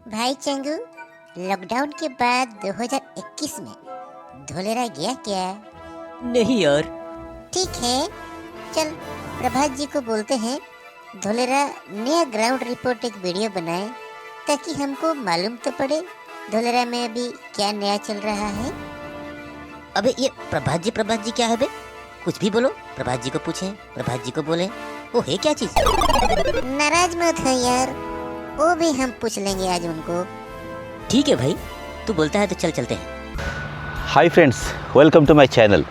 भाई चंगू, लॉकडाउन के बाद 2021 में धोलेरा गया क्या? नहीं यार। ठीक है, चल प्रभात जी को बोलते हैं धोलेरा नया ग्राउंड रिपोर्ट एक वीडियो बनाए ताकि हमको मालूम तो पड़े धोलेरा में अभी क्या नया चल रहा है। अबे ये प्रभात जी क्या है बे? कुछ भी बोलो, प्रभात जी को पूछें, प्रभात जी को बोलें, वो है क्या चीज? नाराज मत हो यार, वो भी हम पूछ लेंगे आज उनको। ठीक है भाई, तू बोलता है तो चल चलते हैं। Hi friends, welcome to my channel.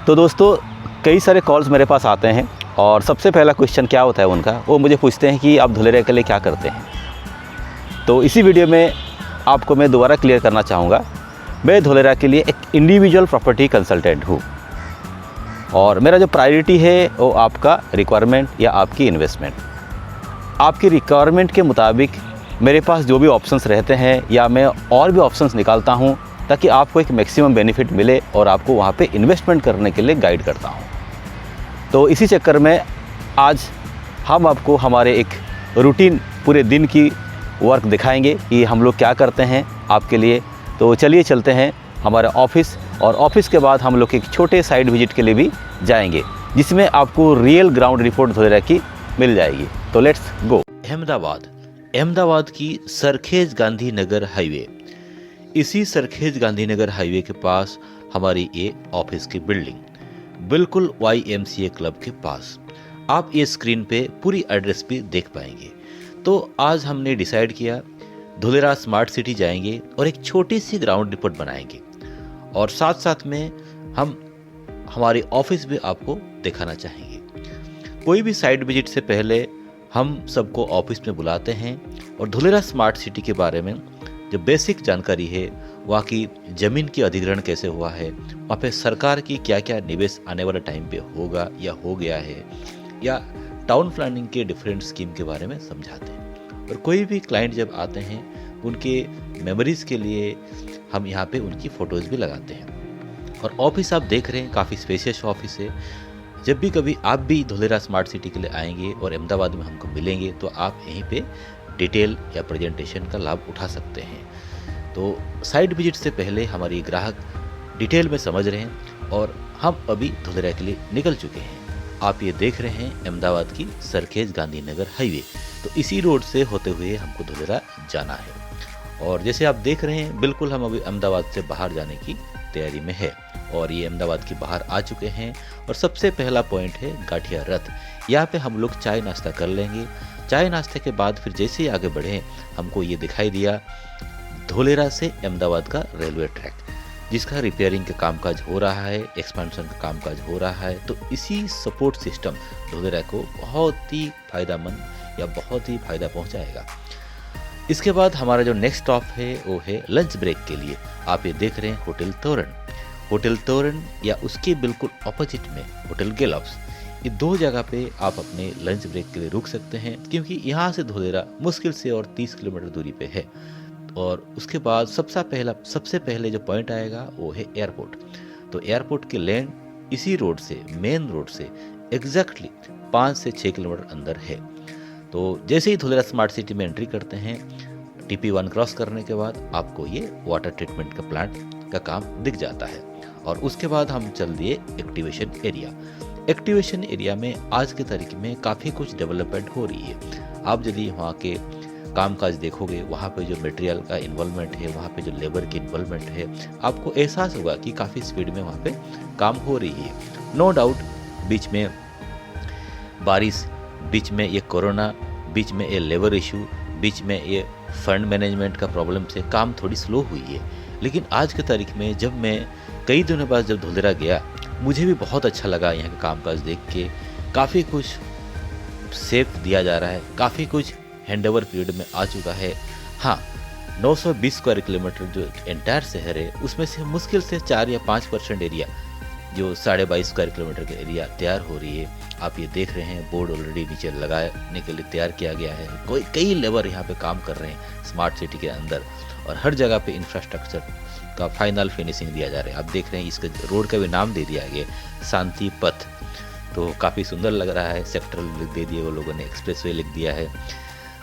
तो दोस्तों, कई सारे कॉल्स मेरे पास आते हैं और सबसे पहला क्वेश्चन क्या होता है उनका, वो मुझे पूछते हैं कि आप धुलेरा के लिए क्या करते हैं। तो इसी वीडियो में आपको मैं दोबारा क्लियर करना चाहूँगा, मैं धुलेरा के लिए एक इंडिविजुअल प्रॉपर्टी कंसल्टेंट हूँ और मेरा जो प्रायोरिटी है वो आपका रिक्वायरमेंट या आपकी इन्वेस्टमेंट। आपकी रिक्वायरमेंट के मुताबिक मेरे पास जो भी ऑप्शंस रहते हैं या मैं और भी ऑप्शंस निकालता हूँ ताकि आपको एक मैक्सिमम बेनिफिट मिले और आपको वहाँ पे इन्वेस्टमेंट करने के लिए गाइड करता हूँ। तो इसी चक्कर में आज हम आपको हमारे एक रूटीन पूरे दिन की वर्क दिखाएंगे कि हम लोग क्या करते हैं आपके लिए। तो चलिए चलते हैं हमारे ऑफिस, और ऑफिस के बाद हम लोग एक छोटे साइड विजिट के लिए भी जाएंगे जिसमें आपको रियल ग्राउंड रिपोर्ट धुलेरा की मिल जाएगी। तो लेट्स गो। अहमदाबाद की सरखेज गांधीनगर हाईवे, इसी सरखेज गांधीनगर हाईवे के पास हमारी ये ऑफिस की बिल्डिंग, बिल्कुल YMCA क्लब के पास। आप ये स्क्रीन पे पूरी एड्रेस भी देख पाएंगे। तो आज हमने डिसाइड किया धुलेरा स्मार्ट सिटी जाएंगे और एक छोटी सी ग्राउंड रिपोर्ट बनाएंगे और साथ साथ में हम हमारी ऑफिस भी आपको दिखाना चाहेंगे। कोई भी साइट विजिट से पहले हम सबको ऑफिस में बुलाते हैं और धुलेरा स्मार्ट सिटी के बारे में जो बेसिक जानकारी है, वहाँ की ज़मीन की अधिग्रहण कैसे हुआ है, वहाँ पे सरकार की क्या क्या निवेश आने वाले टाइम पे होगा या हो गया है, या टाउन प्लानिंग के डिफरेंट स्कीम के बारे में समझाते हैं। और कोई भी क्लाइंट जब आते हैं उनके मेमोरीज़ के लिए हम यहाँ पे उनकी फ़ोटोज़ भी लगाते हैं। और ऑफिस आप देख रहे हैं, काफ़ी स्पेशियस ऑफिस है। जब भी कभी आप भी धुलेरा स्मार्ट सिटी के लिए आएंगे और अहमदाबाद में हमको मिलेंगे तो आप यहीं पे डिटेल या प्रेजेंटेशन का लाभ उठा सकते हैं। तो साइट विजिट से पहले हमारी ग्राहक डिटेल में समझ रहे हैं और हम अभी धुलेरा के लिए निकल चुके हैं। आप ये देख रहे हैं अहमदाबाद की सरखेज गांधीनगर हाईवे। तो इसी रोड से होते हुए हमको धुलेरा जाना है और जैसे आप देख रहे हैं बिल्कुल हम अभी अहमदाबाद से बाहर जाने की तैयारी में है और ये अहमदाबाद के बाहर आ चुके हैं। और सबसे पहला पॉइंट है गाठिया रथ। यहाँ पे हम लोग चाय नाश्ता कर लेंगे। चाय नाश्ते के बाद फिर जैसे ही आगे बढ़े हमको ये दिखाई दिया धुलेरा से अहमदाबाद का रेलवे ट्रैक, जिसका रिपेयरिंग का कामकाज हो रहा है, एक्सपेंशन का कामकाज हो रहा है। तो इसी सपोर्ट सिस्टम धुलेरा को बहुत ही फायदेमंद या बहुत ही फायदा पहुँचाएगा। इसके बाद हमारा जो नेक्स्ट स्टॉप है वो है लंच ब्रेक के लिए। आप ये देख रहे हैं होटल तोरण या उसके बिल्कुल ऑपोजिट में होटल गेलॉफ्स। ये दो जगह पे आप अपने लंच ब्रेक के लिए रुक सकते हैं क्योंकि यहाँ से धुलेरा मुश्किल से और 30 किलोमीटर दूरी पे है। और उसके बाद सबसे पहले जो पॉइंट आएगा वो है एयरपोर्ट। तो एयरपोर्ट के लैंड इसी रोड से, मेन रोड से एग्जैक्टली 5 से 6 किलोमीटर अंदर है। तो जैसे ही धुलेरा स्मार्ट सिटी में एंट्री करते हैं, TP1 क्रॉस करने के बाद आपको ये वाटर ट्रीटमेंट का प्लांट का काम दिख जाता है। और उसके बाद हम चल दिए एक्टिवेशन एरिया में आज के तारीख में काफ़ी कुछ डेवलपमेंट हो रही है। आप यदि वहाँ के कामकाज देखोगे, वहाँ पे जो मटेरियल का इन्वॉल्वमेंट है, वहाँ पे जो लेबर की इन्वॉल्वमेंट है, आपको एहसास होगा कि काफ़ी स्पीड में वहाँ पे काम हो रही है। नो डाउट बीच में बारिश, बीच में ये कोरोना, बीच में ये लेबर इशू, बीच में ये फंड मैनेजमेंट का प्रॉब्लम से काम थोड़ी स्लो हुई है। लेकिन आज के तारीख में जब मैं कई दिनों बाद जब धुलेरा गया, मुझे भी बहुत अच्छा लगा यहाँ का कामकाज देख के। काफ़ी कुछ सेफ दिया जा रहा है, काफ़ी कुछ हैंडओवर पीरियड में आ चुका है। हाँ, 920 स्क्वायर किलोमीटर जो एंटायर शहर है उसमें से मुश्किल से 4 या 5% एरिया, जो 22.5 स्क्वायर किलोमीटर का एरिया तैयार हो रही है। आप ये देख रहे हैं बोर्ड ऑलरेडी नीचे लगाने के लिए तैयार किया गया है। कई लेबर यहाँ पे काम कर रहे हैं स्मार्ट सिटी के अंदर और हर जगह पे इंफ्रास्ट्रक्चर का फाइनल फिनिशिंग दिया जा रहा है। आप देख रहे हैं इसका रोड का भी नाम दे दिया गया शांति पथ। तो काफ़ी सुंदर लग रहा है। सेक्टर लिख दे दिए वो लोगों ने, एक्सप्रेसवे लिख दिया है।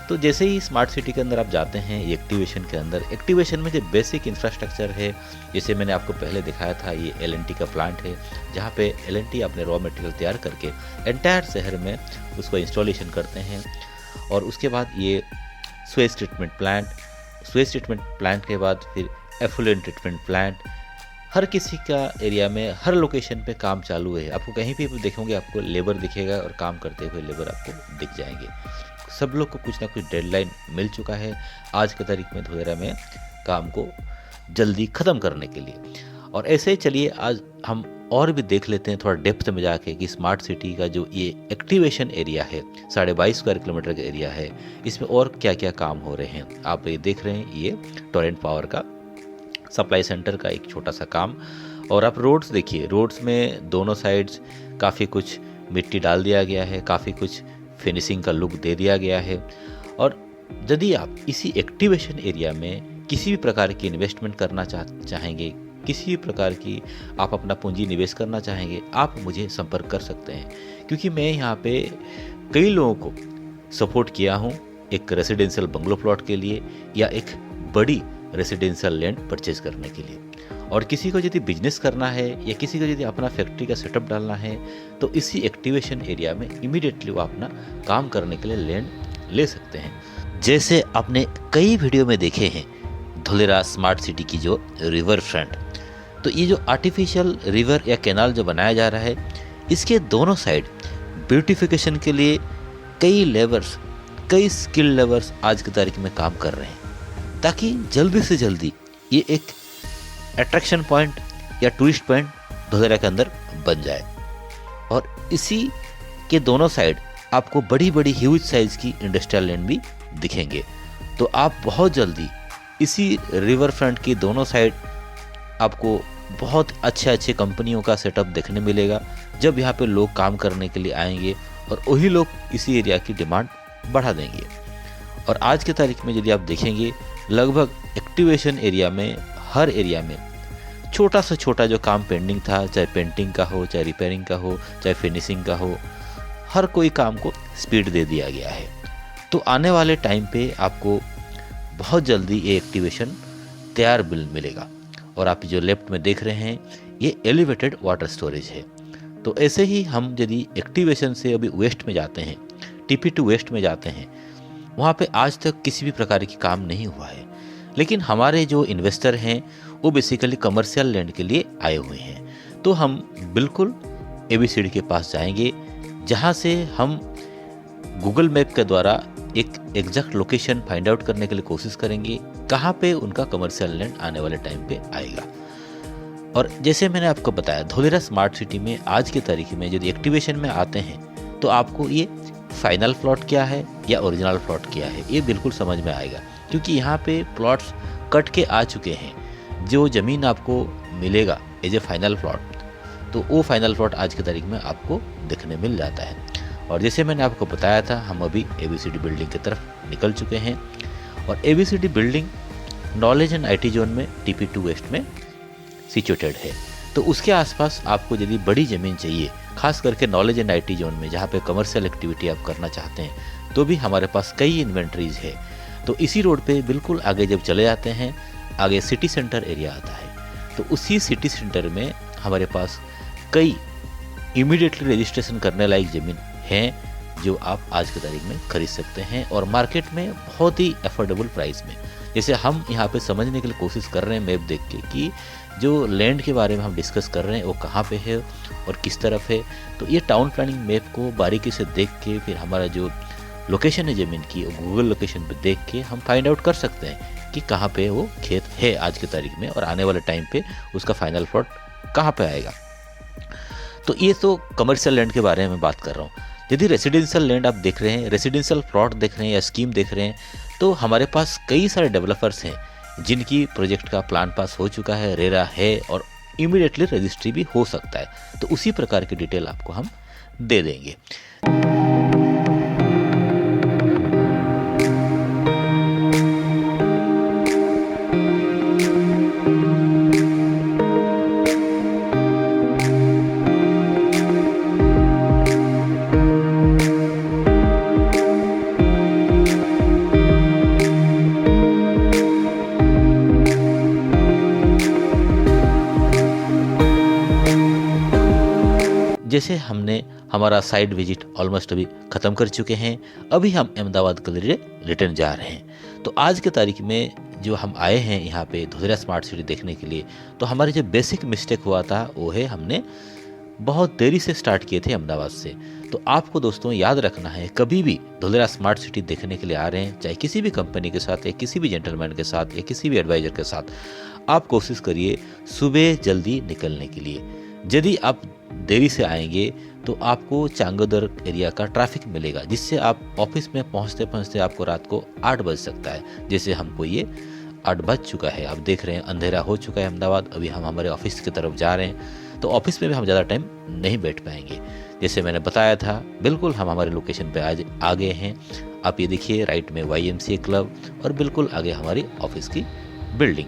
तो जैसे ही स्मार्ट सिटी के अंदर आप जाते हैं एक्टिवेशन के अंदर, एक्टिवेशन में जो बेसिक इंफ्रास्ट्रक्चर है, जैसे मैंने आपको पहले दिखाया था, ये L&T का प्लांट है जहाँ पे L&T अपने रॉ मटेरियल तैयार करके एंटायर शहर में उसको इंस्टॉलेशन करते हैं। और उसके बाद ये स्वेज ट्रीटमेंट प्लांट के बाद फिर एफुलेंट ट्रीटमेंट प्लांट, हर किसी का एरिया में हर लोकेशन पे काम चालू है। आपको कहीं भी देखोगे आपको लेबर दिखेगा और काम करते हुए लेबर आपको दिख जाएंगे। सब लोग को कुछ ना कुछ डेडलाइन मिल चुका है आज की तारीख में धोलेरा में काम को जल्दी ख़त्म करने के लिए। और ऐसे ही चलिए आज हम और भी देख लेते हैं थोड़ा डेप्थ में जाके कि स्मार्ट सिटी का जो ये एक्टिवेशन एरिया है, 22.5 स्क्वायर किलोमीटर का एरिया है, इसमें और क्या क्या काम हो रहे हैं। आप ये देख रहे हैं, ये टोरेंट पावर का सप्लाई सेंटर का एक छोटा सा काम। और आप रोड्स देखिए, रोड्स में दोनों साइड्स काफ़ी कुछ मिट्टी डाल दिया गया है, काफ़ी कुछ फिनिशिंग का लुक दे दिया गया है। और यदि आप इसी एक्टिवेशन एरिया में किसी भी प्रकार की इन्वेस्टमेंट करना चाहेंगे, किसी भी प्रकार की आप अपना पूंजी निवेश करना चाहेंगे, आप मुझे संपर्क कर सकते हैं, क्योंकि मैं यहाँ पे कई लोगों को सपोर्ट किया हूँ एक रेसिडेंशियल बंगलो प्लॉट के लिए या एक बड़ी रेसिडेंशियल लैंड परचेज करने के लिए। और किसी को यदि बिजनेस करना है या किसी को यदि अपना फैक्ट्री का सेटअप डालना है तो इसी एक्टिवेशन एरिया में इमीडिएटली वो अपना काम करने के लिए लैंड ले सकते हैं। जैसे आपने कई वीडियो में देखे हैं धोलेरा स्मार्ट सिटी की जो रिवर फ्रंट, तो ये जो आर्टिफिशियल रिवर या कैनाल जो बनाया जा रहा है, इसके दोनों साइड ब्यूटिफिकेशन के लिए कई लेबर्स, कई स्किल्ड लेबर्स आज की तारीख में काम कर रहे हैं, ताकि जल्दी से जल्दी ये एक अट्रैक्शन पॉइंट या टूरिस्ट पॉइंट धोलेरा के अंदर बन जाए। और इसी के दोनों साइड आपको बड़ी बड़ी ह्यूज साइज की इंडस्ट्रियल लैंड भी दिखेंगे। तो आप बहुत जल्दी इसी रिवर फ्रंट की दोनों साइड आपको बहुत अच्छे कंपनियों का सेटअप देखने मिलेगा, जब यहाँ पे लोग काम करने के लिए आएंगे और वही लोग इसी एरिया की डिमांड बढ़ा देंगे। और आज की तारीख में यदि आप देखेंगे, लगभग एक्टिवेशन एरिया में हर एरिया में छोटा से छोटा जो काम पेंडिंग था, चाहे पेंटिंग का हो, चाहे रिपेयरिंग का हो, चाहे फिनिशिंग का हो, हर कोई काम को स्पीड दे दिया गया है। तो आने वाले टाइम पे आपको बहुत जल्दी ये एक्टिवेशन तैयार मिलेगा। और आप जो लेफ्ट में देख रहे हैं, ये एलिवेटेड वाटर स्टोरेज है। तो ऐसे ही हम यदि एक्टिवेशन से अभी वेस्ट में जाते हैं, TP2 वेस्ट में जाते हैं, वहाँ पे आज तक किसी भी प्रकार की काम नहीं हुआ है। लेकिन हमारे जो इन्वेस्टर हैं वो बेसिकली कमर्शियल लैंड के लिए आए हुए हैं। तो हम बिल्कुल ABCD के पास जाएंगे, जहाँ से हम गूगल मैप के द्वारा एक एग्जैक्ट लोकेशन फाइंड आउट करने के लिए कोशिश करेंगे कहाँ पे उनका कमर्शियल लैंड आने वाले टाइम पे आएगा। और जैसे मैंने आपको बताया, धोलेरा स्मार्ट सिटी में आज की तारीख में यदि एक्टिवेशन में आते हैं तो आपको ये फाइनल प्लॉट क्या है या ओरिजिनल प्लॉट क्या है ये बिल्कुल समझ में आएगा, क्योंकि यहाँ पे प्लॉट्स कट के आ चुके हैं। जो ज़मीन आपको मिलेगा एज ए फाइनल प्लॉट, तो वो फाइनल प्लॉट आज की तारीख में आपको देखने मिल जाता है। और जैसे मैंने आपको बताया था, हम अभी ABCD बिल्डिंग की तरफ निकल चुके हैं। और ABCD building knowledge and IT zone में TP2 वेस्ट में सिचुएटेड है। तो उसके आसपास आपको यदि बड़ी ज़मीन चाहिए, खास करके नॉलेज एंड IT जोन में, जहाँ पे कमर्शियल एक्टिविटी आप करना चाहते हैं, तो भी हमारे पास कई इन्वेंट्रीज है। तो इसी रोड पे बिल्कुल आगे जब चले जाते हैं, आगे सिटी सेंटर एरिया आता है। तो उसी सिटी सेंटर में हमारे पास कई इमीडिएटली रजिस्ट्रेशन करने लायक ज़मीन हैं जो आप आज की तारीख में खरीद सकते हैं, और मार्केट में बहुत ही अफोर्डेबल प्राइस में। जैसे हम यहाँ पे समझने के लिए कोशिश कर रहे हैं मैप देख के कि जो लैंड के बारे में हम डिस्कस कर रहे हैं वो कहाँ पे है और किस तरफ है। तो ये टाउन प्लानिंग मैप को बारीकी से देख के फिर हमारा जो लोकेशन है ज़मीन की, गूगल लोकेशन पे देख के हम फाइंड आउट कर सकते हैं कि कहाँ पे वो खेत है आज की तारीख में, और आने वाले टाइम पे उसका फाइनल प्लॉट कहाँ पे आएगा। तो ये तो कमर्शियल लैंड के बारे में बात कर रहा हूँ। यदि रेसिडेंशियल लैंड आप देख रहे हैं, रेसिडेंशियल प्लॉट देख रहे हैं या स्कीम देख रहे हैं, तो हमारे पास कई सारे डेवलपर्स हैं जिनकी प्रोजेक्ट का प्लान पास हो चुका है, रेरा है और इमीडिएटली रजिस्ट्री भी हो सकता है। तो उसी प्रकार की डिटेल आपको हम दे देंगे। जैसे हमने हमारा साइट विजिट ऑलमोस्ट अभी ख़त्म कर चुके हैं, अभी हम अहमदाबाद के लिए रिटर्न जा रहे हैं। तो आज के तारीख में जो हम आए हैं यहाँ पे धुलेरा स्मार्ट सिटी देखने के लिए, तो हमारी जो बेसिक मिस्टेक हुआ था वो है हमने बहुत देरी से स्टार्ट किए थे अहमदाबाद से। तो आपको दोस्तों याद रखना है, कभी भी धुलेरा स्मार्ट सिटी देखने के लिए आ रहे हैं, चाहे किसी भी कंपनी के साथ या किसी भी जेंटलमैन के साथ या किसी भी एडवाइज़र के साथ, आप कोशिश करिए सुबह जल्दी निकलने के लिए। यदि आप देरी से आएंगे तो आपको चांगोदर एरिया का ट्रैफिक मिलेगा, जिससे आप ऑफिस में पहुंचते पहुंचते आपको रात को 8 बज सकता है। जैसे हमको ये 8 बज चुका है, आप देख रहे हैं अंधेरा हो चुका है अहमदाबाद। अभी हम हमारे ऑफिस की तरफ जा रहे हैं, तो ऑफिस में भी हम ज़्यादा टाइम नहीं बैठ पाएंगे। जैसे मैंने बताया था, बिल्कुल हम हमारे लोकेशन पे आज आ गए हैं। आप ये देखिए, राइट में YMCA क्लब और बिल्कुल आगे हमारी ऑफिस की बिल्डिंग।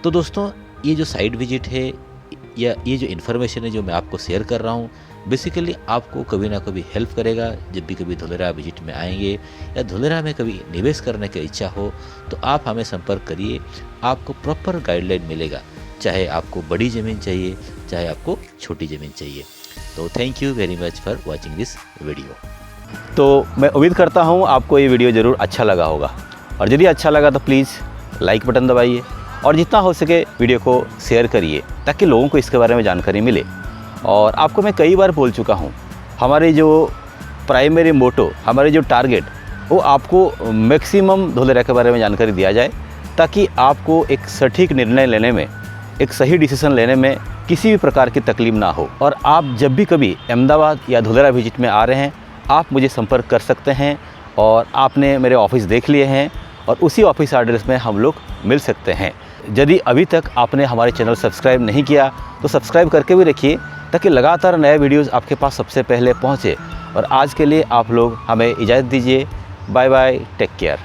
तो दोस्तों, ये जो साइट विजिट है या ये जो इन्फॉर्मेशन है जो मैं आपको शेयर कर रहा हूँ, बेसिकली आपको कभी ना कभी हेल्प करेगा। जब भी कभी धुलेरा विजिट में आएंगे या धुलेरा में कभी निवेश करने की इच्छा हो, तो आप हमें संपर्क करिए, आपको प्रॉपर गाइडलाइन मिलेगा। चाहे आपको बड़ी ज़मीन चाहिए, चाहे आपको छोटी ज़मीन चाहिए। तो thank you very much for watching this video. तो मैं उम्मीद करता हूँ आपको ये वीडियो ज़रूर अच्छा लगा होगा, और यदि अच्छा लगा तो प्लीज़ लाइक बटन दबाइए और जितना हो सके वीडियो को शेयर करिए, ताकि लोगों को इसके बारे में जानकारी मिले। और आपको मैं कई बार बोल चुका हूँ, हमारे जो प्राइमरी मोटो, हमारे जो टारगेट, वो आपको मैक्सिमम धुलेरा के बारे में जानकारी दिया जाए, ताकि आपको एक सटीक निर्णय लेने में, एक सही डिसीजन लेने में किसी भी प्रकार की तकलीफ ना हो। और आप जब भी कभी अहमदाबाद या धुलेरा विजिट में आ रहे हैं, आप मुझे संपर्क कर सकते हैं, और आपने मेरे ऑफिस देख लिए हैं और उसी ऑफिस एड्रेस में हम लोग मिल सकते हैं। यदि अभी तक आपने हमारे चैनल सब्सक्राइब नहीं किया तो सब्सक्राइब करके भी रखिए, ताकि लगातार नए वीडियोस आपके पास सबसे पहले पहुंचे। और आज के लिए आप लोग हमें इजाज़त दीजिए। Bye bye, take care.